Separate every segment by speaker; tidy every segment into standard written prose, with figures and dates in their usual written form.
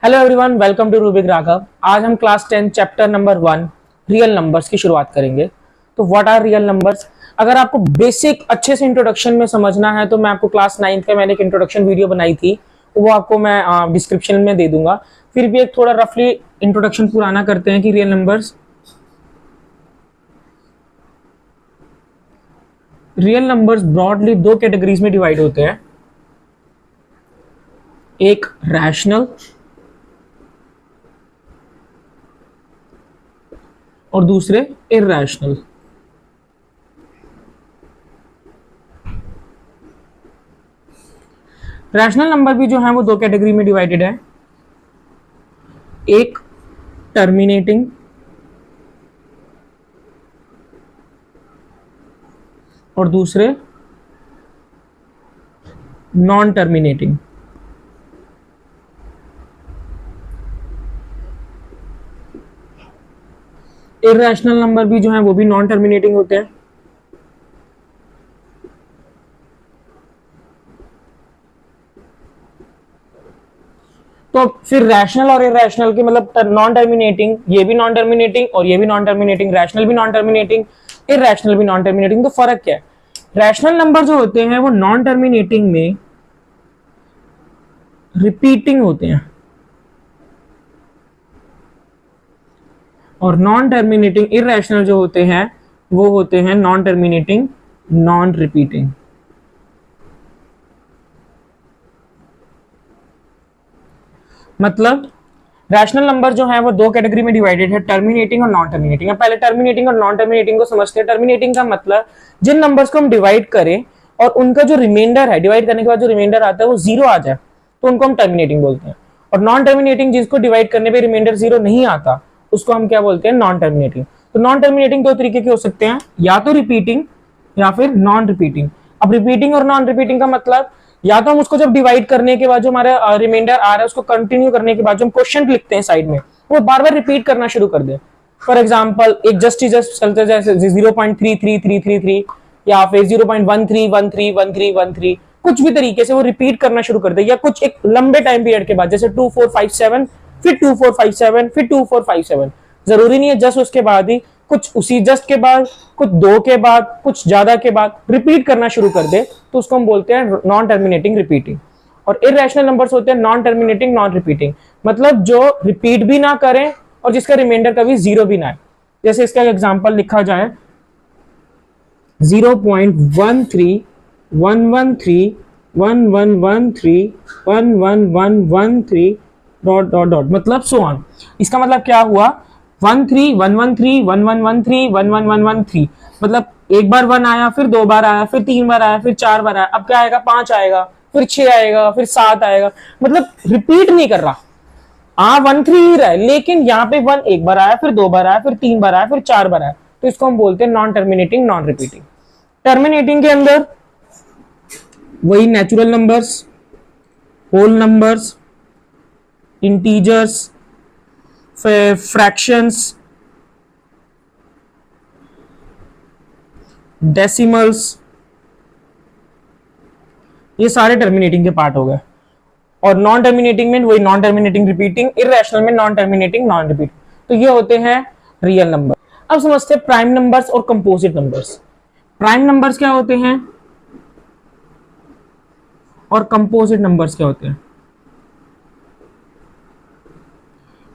Speaker 1: Hello everyone, welcome to Rubik Raghav. आज हम class 10 chapter number 1 real numbers की शुरुआत करेंगे। तो व्हाट आर रियल नंबर्स? अगर आपको बेसिक अच्छे से इंट्रोडक्शन में समझना है तो मैं आपको क्लास 9 का मैंने एक इंट्रोडक्शन वीडियो बनाई थी, वो आपको मैं डिस्क्रिप्शन में दे दूंगा। फिर भी एक थोड़ा रफली इंट्रोडक्शन पुराना करते हैं कि रियल नंबर्स ब्रॉडली दो कैटेगरीज में डिवाइड होते हैं, एक रैशनल और दूसरे इरैशनल। रैशनल नंबर भी जो है वो दो कैटेगरी में डिवाइडेड है, एक टर्मिनेटिंग और दूसरे नॉन टर्मिनेटिंग। इरैशनल नंबर भी जो है वो भी नॉन टर्मिनेटिंग होते हैं। तो फिर रैशनल और इरैशनल के मतलब नॉन टर्मिनेटिंग, ये भी नॉन टर्मिनेटिंग और ये भी नॉन टर्मिनेटिंग, रैशनल भी नॉन टर्मिनेटिंग, इरैशनल भी नॉन टर्मिनेटिंग। तो फर्क क्या है? रैशनल नंबर जो होते हैं वो नॉन टर्मिनेटिंग में रिपीटिंग होते हैं और नॉन टर्मिनेटिंग इरैशनल जो होते हैं वो होते हैं नॉन टर्मिनेटिंग नॉन रिपीटिंग। मतलब रैशनल नंबर जो है वो दो कैटेगरी में डिवाइडेड है, टर्मिनेटिंग और नॉन टर्मिनेटिंग। पहले टर्मिनेटिंग और नॉन टर्मिनेटिंग को समझते हैं। टर्मिनेटिंग का मतलब जिन नंबर्स को हम डिवाइड करें और उनका जो रिमाइंडर है, डिवाइड करने के बाद जो रिमाइंडर आता है वो जीरो आ जाए तो उनको हम टर्मिनेटिंग बोलते हैं। और नॉन टर्मिनेटिंग जिसको डिवाइड करने पे रिमाइंडर जीरो नहीं आता उसको हम क्या बोलते हैं? Non terminating. तो नॉन टर्मिनेटिंग दो तरीके के हो सकते हैं, या तो रिपीटिंग या फिर नॉन रिपीटिंग। अब रिपीटिंग और नॉन रिपीटिंग का मतलब या तो हम उसको जब डिवाइड करने के बाद जो हमारा रिमाइंडर आ रहा है उसको कंटिन्यू करने के बाद जो हम क्वेश्चन लिखते हैं साइड में वो बार बार रिपीट करना शुरू कर दे। फॉर एग्जांपल एक जस्ट चलते जैसे 0.33333 या फिर 0.13131313 कुछ भी तरीके से वो रिपीट करना शुरू कर दे, या कुछ एक लंबे टाइम पीरियड के बाद जैसे 2457 फिर 2457 फिर 2457। जरूरी नहीं है जस्ट उसके बाद ही, कुछ उसी जस्ट के बाद, कुछ दो के बाद, कुछ ज्यादा के बाद रिपीट करना शुरू कर दे तो उसको हम बोलते हैं नॉन टर्मिनेटिंग रिपीटिंग। और इरैशनल नंबर्स होते हैं नॉन टर्मिनेटिंग नॉन रिपीटिंग, मतलब जो रिपीट भी ना करें और जिसका रिमाइंडर कभी जीरो भी ना आए। जैसे इसका एग्जांपल लिखा जाए 0.1311311113111113 डॉट डॉट डॉट, मतलब सो ऑन। इसका मतलब क्या हुआ? 1311311113111113, मतलब एक बार वन आया, फिर दो बार आया, फिर तीन बार आया, फिर चार बार आया, अब क्या आएगा? 5 आएगा, फिर 6 आएगा, फिर 7 आएगा। मतलब रिपीट नहीं कर रहा, 13 ही रहा है, लेकिन यहाँ पे वन एक बार आया, फिर दो बार आया, फिर तीन बार आया, फिर चार बार आया। तो इसको हम बोलते हैं non terminating non repeating. Terminating के अंदर वही natural numbers, whole numbers, integers, fractions, decimals, ये सारे टर्मिनेटिंग के पार्ट हो गए। और नॉन टर्मिनेटिंग में वही नॉन टर्मिनेटिंग रिपीटिंग, इरैशनल में नॉन टर्मिनेटिंग नॉन रिपीटिंग। तो ये होते हैं रियल नंबर। अब समझते हैं प्राइम नंबर्स और कंपोजिट नंबर्स। प्राइम नंबर्स क्या होते हैं और कंपोजिट नंबर्स क्या होते हैं?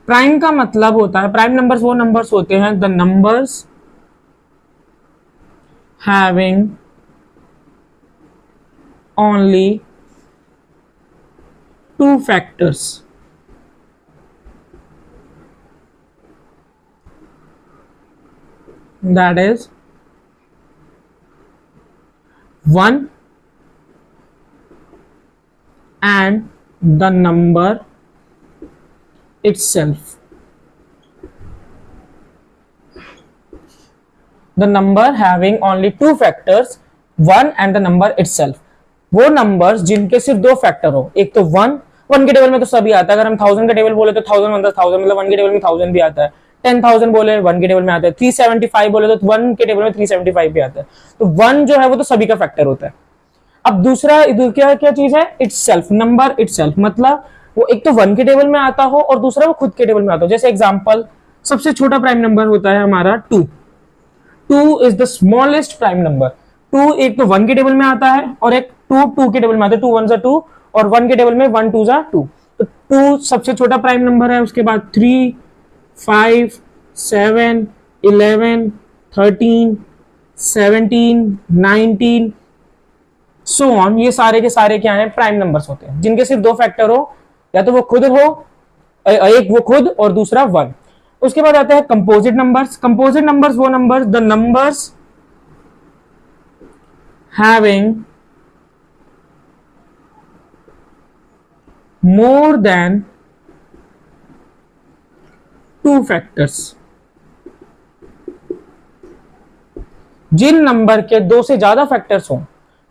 Speaker 1: प्राइम का मतलब होता है, प्राइम नंबर्स वो नंबर्स होते हैं the numbers having only two factors. That is 1 and the number itself. The number having only two factors, 1 and the number itself. वो नंबर्स जिनके सिर्फ दो फैक्टर हो, एक तो 1 के टेबल में तो सभी आता है। अगर हम 1000 का टेबल बोले तो 1000 मतलब 1 के टेबल में 1000 भी आता है। 10,000 बोले 1 के टेबल में आता है। 375 बोले तो 1 के टेबल में 375 भी आता है। तो 1 जो है वो तो सभी का फैक्टर होता है। अब दूसरा क्या क्या चीज है? इट्सेल्फ, नंबर इट्सेल्फ, मतलब वो एक तो 1 के टेबल में आता हो और दूसरा वो खुद के टेबल में आता हो। जैसे एग्जांपल, सबसे छोटा प्राइम नंबर होता है हमारा 2। 2 is the smallest prime number. 2 एक तो 1 के टेबल में आता है और एक 2 के टेबल में आता है। 2 1 जा 2 और 1 के टेबल में 1 2 जा 2। तो 2 सबसे छोटा प्राइम नंबर है। उसके बाद 3 5 7 11 13 17 19 सो ऑन, ये सारे के सारे क्या हैं, प्राइम नंबर्स होते हैं जिनके सिर्फ 2 फैक्टर हो, या तो वो खुद हो, एक वो खुद और दूसरा 1। उसके बाद आता है कंपोजिट नंबर्स। कंपोजिट नंबर्स वो numbers, the numbers having more than 2 factors. जिन नंबर के 2 से ज्यादा फैक्टर्स हो,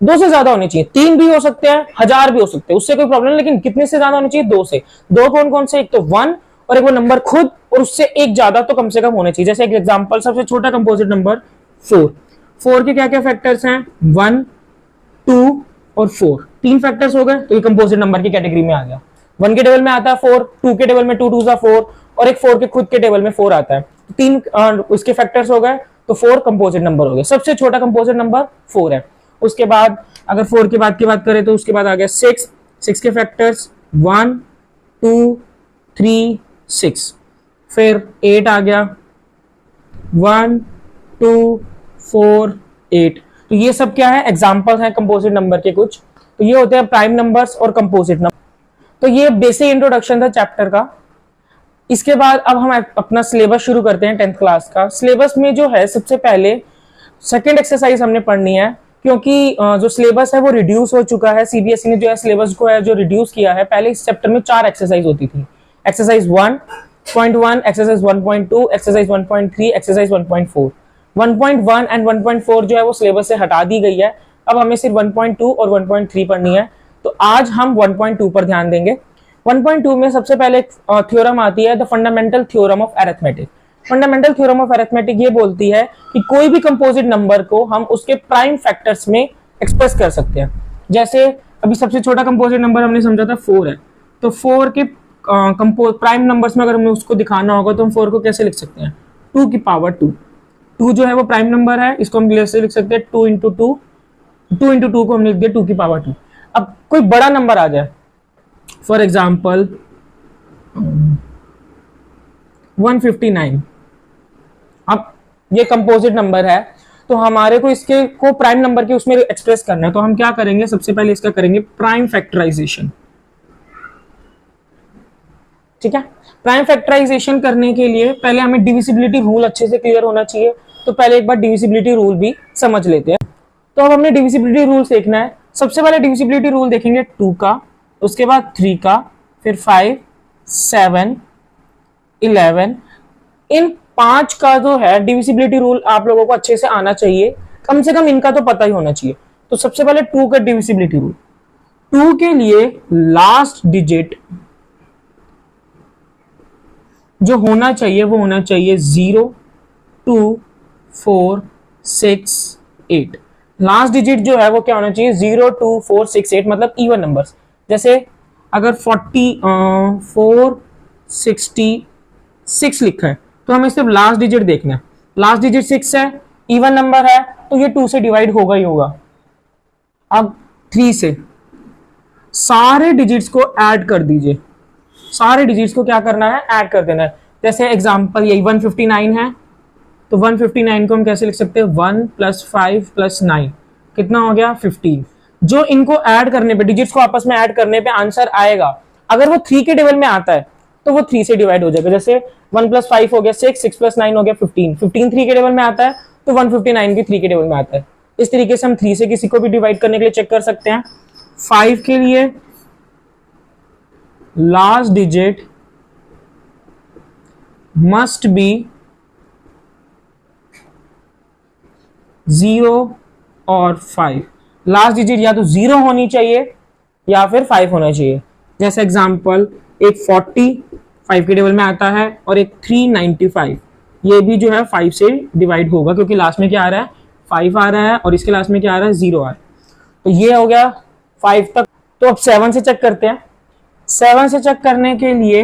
Speaker 1: 2 से ज्यादा होने चाहिए, 3 भी हो सकते हैं, 1000 भी हो सकते हैं, उससे कोई प्रॉब्लम नहीं, लेकिन कितने से ज्यादा होने चाहिए, 2 से। 2 कौन कौन से, एक तो 1 और एक वो नंबर खुद, और उससे एक ज्यादा तो कम से कम होने चाहिए। जैसे एक एग्जांपल, सबसे छोटा कंपोजिट नंबर 4। 4 के क्या क्या फैक्टर्स हैं, 1 2 और 4, 3 फैक्टर्स हो गए, तो ये कंपोजिट नंबर की कैटेगरी में आ गया। 1 के टेबल में आता है 4, 2 के टेबल में 2 2 4 और एक 4 के खुद के टेबल में 4 आता है, 3 उसके फैक्टर्स हो गए, तो 4 कंपोजिट नंबर हो गए। सबसे छोटा कंपोजिट नंबर 4 है। उसके बाद अगर 4 के बाद की बात करें तो उसके बाद आ गया 6। 6 के फैक्टर्स 1 2 3 6। फिर 8 आ गया, 1 2 4 8। तो ये सब क्या है, एग्जांपल्स हैं कंपोजिट नंबर के कुछ। तो ये होते हैं प्राइम नंबर्स और कंपोजिट नंबर। तो ये बेसिक इंट्रोडक्शन था चैप्टर का। इसके बाद अब हम अपना सिलेबस शुरू करते हैं 10th क्लास का। सिलेबस में जो है, सबसे पहले सेकंड एक्सरसाइज हमने पढ़नी है, क्योंकि जो सिलेबस है वो रिड्यूस हो चुका है। सीबीएसई ने जो है सिलेबस को है जो रिड्यूस किया है। पहले इस चैप्टर में 4 एक्सरसाइज होती थी, exercise 1.1, exercise 1.2, exercise 1.3, exercise 1.4। 1.1 and 1.4 जो है वो सिलेबस से हटा दी गई है। अब हमें सिर्फ 1.2 और 1.3 पढ़नी है। तो आज हम 1.2 पर ध्यान देंगे। 1.2 में सबसे पहले थ्योरम आती है, the fundamental theorem of arithmetic. Fundamental theorem of arithmetic ये बोलती है कि कोई भी कंपोजिट नंबर को हम उसके प्राइम फैक्टर्स में एक्सप्रेस कर सकते हैं। जैसे अभी सबसे छोटा कंपोजिट नंबर हमने समझा था 4 है, तो 4 के प्राइम नंबर्स में अगर हमें उसको दिखाना होगा तो हम 4 को कैसे लिख सकते हैं, 2 की पावर 2। 2 जो है वो प्राइम नंबर है, इसको हम कैसे लिख सकते हैं, 2 इंटू 2। 2 इंटू 2 को हम लिख दिया 2 की पावर 2। अब कोई बड़ा नंबर आ जाए, फॉर एग्जाम्पल 159। अब ये कंपोजिट नंबर है, तो हमारे को इसके को प्राइम नंबर के उसमें एक्सप्रेस करना है, तो हम क्या करेंगे, सबसे पहले इसका करेंगे प्राइम फैक्टराइजेशन। ठीक है, प्राइम फैक्टराइजेशन करने के लिए पहले हमें डिविजिबिलिटी रूल अच्छे से क्लियर होना चाहिए। तो पहले एक बार डिविजिबिलिटी रूल भी समझ लेते हैं। तो अब हमने डिविजिबिलिटी रूल देखना है। सबसे पहले डिविजिबिलिटी रूल देखेंगे 2 का, उसके बाद 3 का, फिर 5 7 11। इन 5 का जो है डिविजिबिलिटी रूल आप लोगों को अच्छे से आना चाहिए, कम से कम इनका तो पता ही होना चाहिए। तो सबसे पहले 2 का डिविजिबिलिटी रूल। 2 के लिए लास्ट डिजिट जो होना चाहिए वो होना चाहिए 0 2 4 6 8। लास्ट डिजिट जो है वो क्या होना चाहिए, 0 2 4 6 8, मतलब इवन नंबर्स। जैसे अगर 44 66 लिखा है तो हमें सिर्फ लास्ट डिजिट देखना है। लास्ट डिजिट 6 है, इवन नंबर है, तो ये 2 से डिवाइड होगा ही होगा। अब 3 से सारे डिजिट्स को ऐड कर दीजिए। सारे डिजिट्स को क्या करना है, ऐड कर देना है। जैसे एग्जांपल यही 159 है, तो 159 को हम कैसे लिख सकते हैं, 1 + 5 + 9 कितना हो गया, 15। जो इनको ऐड करने पे, डिजिट्स को आपस में ऐड करने पे आंसर आएगा, अगर वो 3 के टेबल में आता है तो वो 3 से डिवाइड हो जाएगा। जैसे 1 + 5 हो गया 6, 6 + 9 हो गया 15। 15 3 के टेबल में आता है तो 159 भी 3 के टेबल में आता है। इस तरीके से हम 3 से किसी को भी डिवाइड करने के लिए चेक कर सकते हैं। 5 के लिए लास्ट डिजिट मस्ट बी 0 और 5। लास्ट डिजिट या तो 0 होनी चाहिए या फिर 5 होना चाहिए। जैसे एग्जांपल एक 40 5 के टेबल में आता है और एक 395, ये भी जो है 5 से डिवाइड होगा, क्योंकि लास्ट में क्या आ रहा है, 5 आ रहा है और इसके लास्ट में क्या आ रहा है, 0 आ रहा है। तो ये हो गया 5 तक। तो अब 7 से चेक करते हैं। 7 से चेक करने के लिए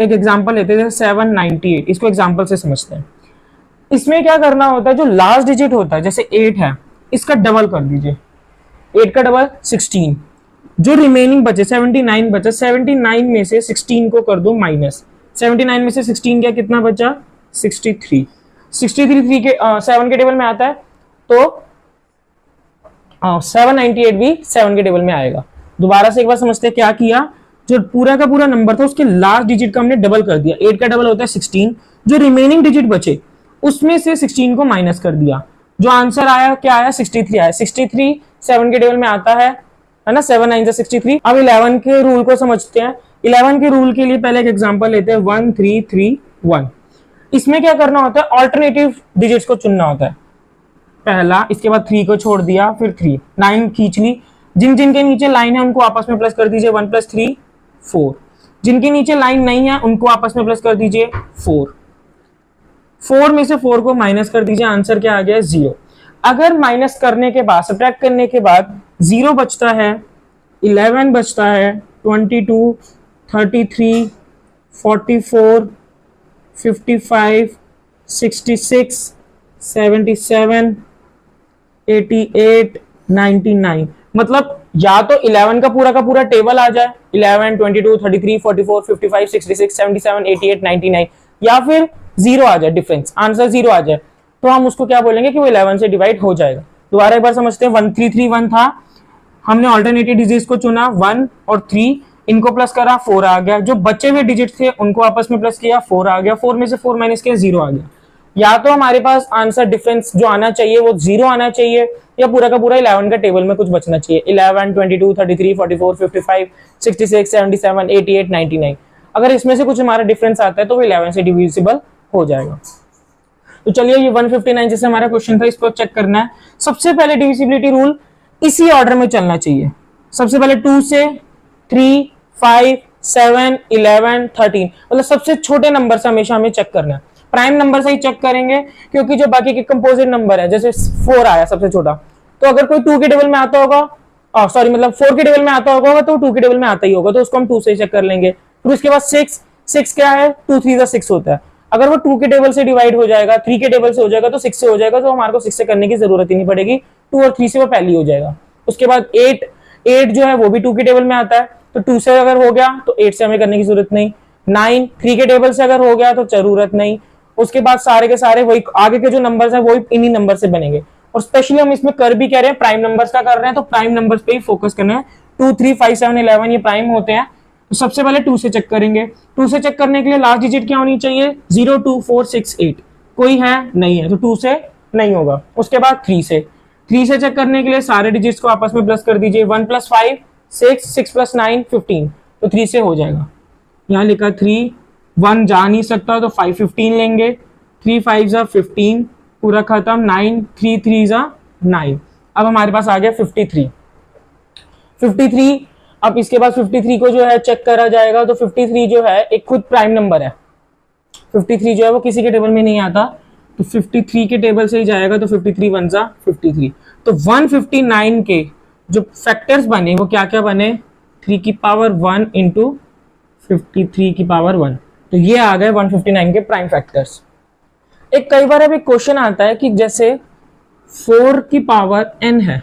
Speaker 1: एक एग्जांपल लेते हैं 798, इसको एग्जांपल से समझते हैं। इसमें क्या करना होता है, जो लास्ट डिजिट होता है जैसे 8 है, इसका डबल कर दीजिए, 8 का डबल 16, जो रिमेनिंग बचे 79 बचा, 79 में से 16 को कर दो माइनस, 79 में से 16 क्या कितना बचा 63, 63 3 के 7 के टेबल में आता है तो 798 भी 7 के टेबल में आएगा। दोबारा से एक बार समझते हैं क्या किया, जो पूरा का पूरा नंबर था उसके लास्ट डिजिट का हमने डबल कर दिया, 8 का डबल होता है 16, जो रिमेनिंग डिजिट बचे उसमें से 16 को माइनस कर दिया, जो आंसर आया क्या आया 63 आया, 63 7 के टेबल में आता है ना, 7 9 से 63। अब 11 के रूल को समझते हैं। 11 के रूल के लिए पहले एक एग्जांपल लेते हैं 1 3 3 1। इसमें क्या करना होता है, ऑल्टरनेटिव डिजिट्स को चुनना होता है, पहला, इसके बाद 3 को छोड़ दिया, फिर 3 9 खींच ली, जिन जिनके नीचे लाइन है उनको आपस में प्लस कर दीजिए, 1 + 3 4, जिनके नीचे लाइन नहीं है उनको आपस में प्लस कर दीजिए 4, 4 में से 4 को माइनस कर दीजिए, आंसर क्या आ गया 0। अगर माइनस करने के बाद, सब्ट्रैक्ट करने के बाद 0 बचता है, 11 बचता है, 22 33 44 55 66 77 88 99, मतलब या तो 11 का पूरा टेबल आ जाए, 11 22 33 44 55 66 77 88 99, या फिर 0 आ जाए, डिफरेंस आंसर 0 आ जाए, तो हम उसको क्या बोलेंगे कि वो 11 से डिवाइड हो जाएगा। दोबारा एक बार समझते हैं, 1331 था, हमने ऑल्टरनेटिव डिजिट्स को चुना 1 और 3, इनको प्लस करा 4 आ गया, जो बचे हुए डिजिट थे उनको आपस में प्लस किया 4 आ गया, 4 में से 4 माइनस किया 0 आ गया। या तो हमारे पास आंसर डिफरेंस जो आना चाहिए वो 0 आना चाहिए, या पूरा का पूरा 11 का टेबल में कुछ बचना चाहिए, 11 22 33 44 55 66 77 88 99। अगर इसमें से कुछ हमारा डिफरेंस आता है तो वो 11 से डिविजिबल हो जाएगा। तो चलिए ये 159 जैसे हमारा क्वेश्चन था, इसको चेक करना है। सबसे पहले डिविजिबिलिटी रूल इसी ऑर्डर में चलना चाहिए, सबसे पहले 2 से 3 5 7 11 13, मतलब सबसे छोटे नंबर से हमेशा हमें चेक करना है, प्राइम नंबर से ही चेक करेंगे, क्योंकि जो बाकी के कंपोजिट नंबर है, जैसे 4 आया सबसे छोटा, तो अगर कोई 2 के टेबल में आता होगा, सॉरी मतलब 4 के टेबल में आता होगा तो 2 के टेबल में आता ही होगा, तो उसको हम 2 से चेक कर लेंगे। फिर उसके बाद 6 क्या है, 2 3 6 होता है, अगर वो 2 के टेबल से डिवाइड हो जाएगा, 3 के टेबल से हो जाएगा तो 6 से हो जाएगा, तो हमारे को 6 से करने की जरूरत ही नहीं पड़ेगी, 2 और 3 से वो पहले हो जाएगा। उसके बाद 8 जो है वो भी 2 के टेबल में आता है, तो 2 से अगर हो गया तो 8 से हमें करने की जरूरत नहीं, 9 3 के टेबल से अगर हो गया तो जरूरत नहीं। उसके बाद सारे के सारे वही आगे के जो नंबर्स हैं वही इन्हीं नंबर से बनेंगे, और स्पेशली हम इसमें कर भी कह रहे हैं प्राइम नंबर्स का कर रहे हैं, तो प्राइम नंबर्स पे ही फोकस करना है। 2 3 5 7 11 ये प्राइम होते हैं, तो सबसे पहले 2 से चेक करेंगे। 2 से चेक करने के लिए लास्ट डिजिट क्या होनी चाहिए, 0 2 4 6 8, कोई है नहीं है तो 2 से नहीं होगा। उसके बाद 3 से चेक करने के लिए सारे डिजिट्स को आपस में प्लस कर दीजिए, 1 + 5 6 6 + 9 15, तो 3 से हो जाएगा। यहाँ लिखा 3, 1 जा नहीं सकता तो 5 15 लेंगे, 3 5 15 पूरा खत्म, 9 3 3 9, अब हमारे पास आ गया 53। अब इसके बाद 53 को जो है चेक करा जाएगा, तो 53 जो है एक खुद प्राइम नंबर है, 53 जो है वो किसी के टेबल में नहीं आता, तो 53 के टेबल से ही जाएगा, तो 53 1 53, तो 159 के जो फैक्टर्स बने वो क्या क्या बने, 3 की पावर 1 इंटू 53 की पावर 1, तो ये आ गए 159 के प्राइम फैक्टर्स। एक कई बार अभी क्वेश्चन आता है कि जैसे 4 की पावर n है,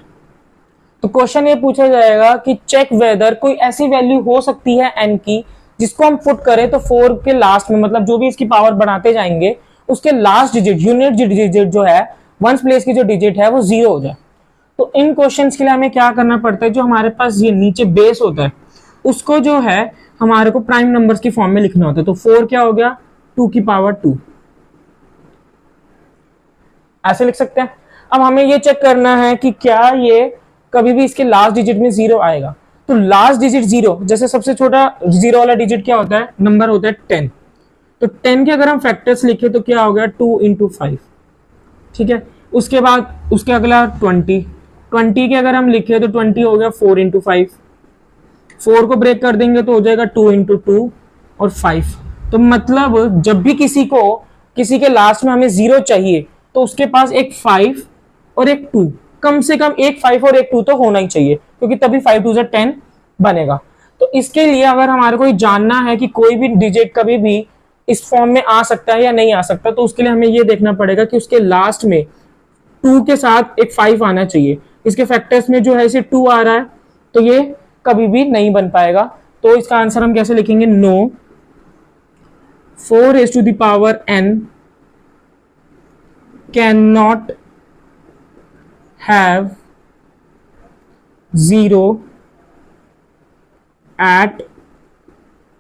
Speaker 1: तो क्वेश्चन ये पूछा जाएगा कि चेक वेदर कोई ऐसी वैल्यू हो सकती है n की जिसको हम पुट करें तो 4 के लास्ट में, मतलब जो भी इसकी पावर बढ़ाते जाएंगे उसके लास्ट डिजिट यूनिट डिजिट जो है वंस प्लेस की जो डिजिट है वो 0 हो जाए। तो इन क्वेश्चंस के लिए हमें क्या करना पड़ता है, जो हमारे पास ये नीचे बेस होता है उसको जो है हमारे को प्राइम नंबर्स की फॉर्म में लिखना होता है। तो 4 क्या हो गया, 2 की पावर 2, ऐसे लिख सकते हैं। अब हमें ये चेक करना है कि क्या ये कभी भी इसके लास्ट डिजिट में 0 आएगा, तो लास्ट डिजिट 0, जैसे सबसे छोटा 0 वाला डिजिट क्या होता है, नंबर होता है 10, तो 10 के अगर हम फैक्टर्स लिखे तो क्या हो गया 2 × 5, ठीक है। उसके बाद उसके अगला 20 के अगर हम लिखे तो 20 हो गया 4 × 5, 4 को ब्रेक कर देंगे तो हो जाएगा 2 × 2 और 5। तो मतलब जब भी किसी के लास्ट में हमें 0 चाहिए तो उसके पास एक 5 और एक 2, कम से कम एक 5 और एक 2 तो होना ही चाहिए, क्योंकि तभी 5 2 10 बनेगा। तो इसके लिए अगर हमारे को जानना है कि कोई भी डिजिट कभी भी इस फॉर्म में आ सकता है या नहीं आ सकता, तो उसके लिए हमें ये देखना पड़ेगा कि उसके लास्ट में 2 के साथ एक 5 आना चाहिए। इसके फैक्टर्स में जो है इसे 2 आ रहा है, तो ये कभी भी नहीं बन पाएगा। तो इसका आंसर हम कैसे लिखेंगे? No, 4 raised to the power n cannot have 0 at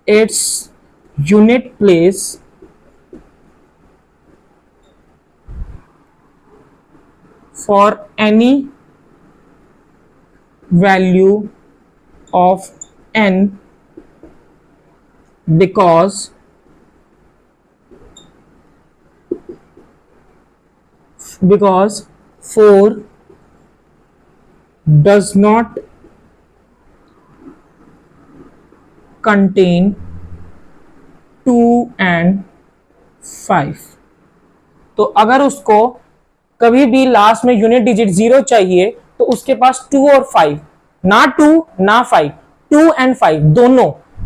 Speaker 1: its unit place for any value of n because 4 does not contain 2 and 5। तो अगर उसको कभी भी लास्ट में यूनिट डिजिट 0 चाहिए तो उसके पास 2 और 5, ना 2 ना 5, 2 एंड 5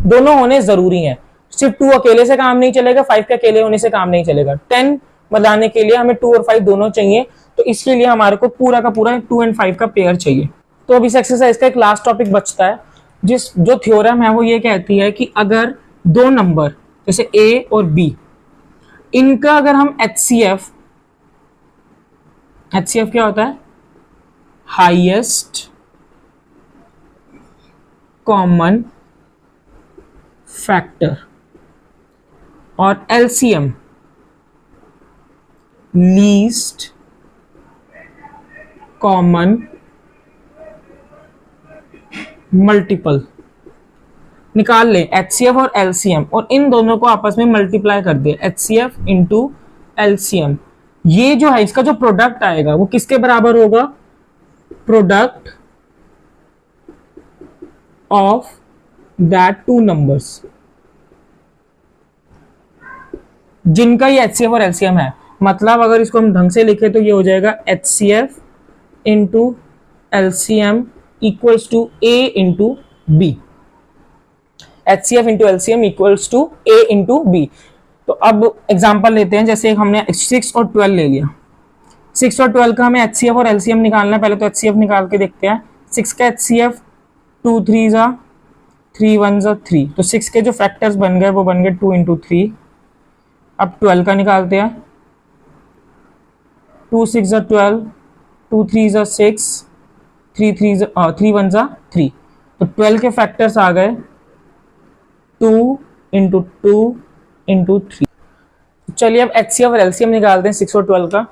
Speaker 1: दोनों होने जरूरी हैं। सिर्फ 2 अकेले से काम नहीं चलेगा, 5 के अकेले होने से काम नहीं चलेगा। 10 बनाने के लिए हमें 2 और 5 दोनों चाहिए, तो इसके लिए हमारे को पूरा का पूरा 2 एंड 5 का पेयर चाहिए। तो अब इस एक्सरसाइज का एक लास्ट टॉपिक बचता है, जो थ्योरम है वो ये कहती है कि अगर दो नंबर जैसे ए और बी, इनका अगर हम HCF क्या होता है? हाईएस्ट कॉमन फैक्टर, और LCM लीस्ट कॉमन मल्टीपल निकाल ले, HCF और LCM, और इन दोनों को आपस में मल्टीप्लाई कर दे, HCF इंटू LCM। ये जो है इसका जो प्रोडक्ट आएगा वो किसके बराबर होगा? प्रोडक्ट ऑफ दैट 2 नंबर्स जिनका ये HCF और LCM है। मतलब अगर इसको हम ढंग से लिखे तो ये हो जाएगा HCF into LCM equals to A into B। HCF into LCM equals to A into B। तो अब एग्जांपल लेते हैं, जैसे हमने 6 और 12 ले लिया। 6 और 12 का हमें HCF और LCM निकालना है। पहले तो HCF निकाल के देखते हैं। 6 का HCF 2 3 जा 3 1 जा 3, तो 6 के जो फैक्टर्स बन गए वो बन गए 2 इंटू 3। अब 12 का निकालते हैं। 2 6 जा 12, 2 3 जा 6, 3 1 जा 3, तो 12 के फैक्टर्स आ गए 2 इंटू 2 इंटू 3। चलिए अब HCF और LCM निकालते हैं 6 और 12 का।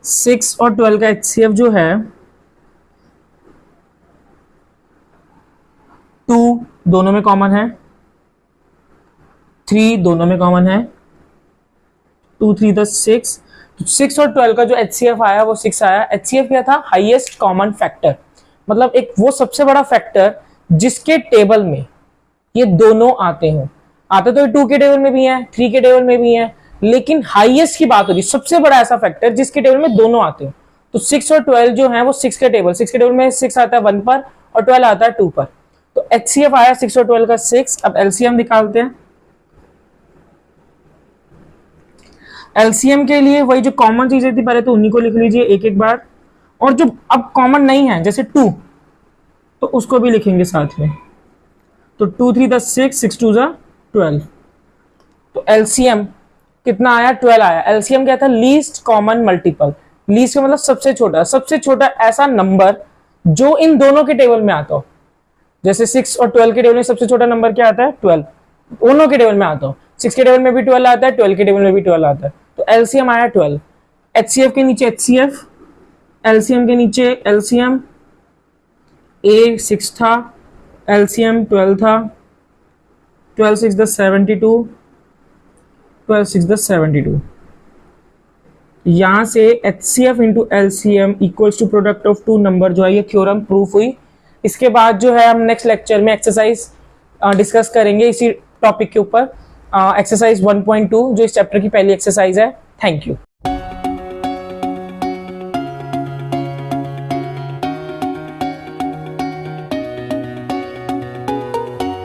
Speaker 1: 6 और 12 का HCF जो है 2 दोनों में कॉमन है, 3 दोनों में कॉमन है, 2 3 10 6। तो 6 और 12 का जो HCF आया वो 6 आया। HCF क्या था? हाईएस्ट कॉमन फैक्टर, मतलब एक वो सबसे बड़ा फैक्टर जिसके टेबल में ये दोनों आते हो। आते तो 2 के टेबल में भी हैं, 3 के टेबल में भी हैं, लेकिन हाईएस्ट की बात होती है, सबसे बड़ा ऐसा फैक्टर जिसके टेबल में दोनों आते हो। तो 6 और 12 जो है वो 6 के टेबल में 6 आता है 1 पर और 12 आता है 2 पर। तो HCF आया 6 और 12 का 6। अब LCM निकालते हैं। LCM के लिए वही जो कॉमन चीजें थी पहले तो उन्हीं को लिख लीजिए एक एक बार, और जो अब कॉमन नहीं है जैसे 2 तो उसको भी लिखेंगे साथ में। तो 2 3 10 6, 6 2 जा 12। तो LCM कितना आया? 12 आया। LCM क्या था? Least common multiple. लीस्ट का मतलब सबसे छोटा ऐसा नंबर जो इन दोनों के टेबल में आता हो। जैसे 6 और 12 के टेबल में सबसे छोटा नंबर क्या आता है? 12। दोनों के टेबल में आता हो, 6 के टेबल में भी 12 आता है, 12 के टेबल में भी 12 आता है। तो LCM आया 12। HCF के नीचे HCF, LCM के नीचे LCM। A 6 था, LCM 12 था। 12 6 10 72, 12 6 10 72। यहां से HCF इंटू LCM इक्वल्स टू प्रोडक्ट ऑफ 2 नंबर जो है ये थ्योरम प्रूफ हुई। इसके बाद जो है हम नेक्स्ट लेक्चर में एक्सरसाइज डिस्कस करेंगे इसी टॉपिक के ऊपर, एक्सरसाइज 1.2 जो इस चैप्टर की पहली एक्सरसाइज है। Thank you.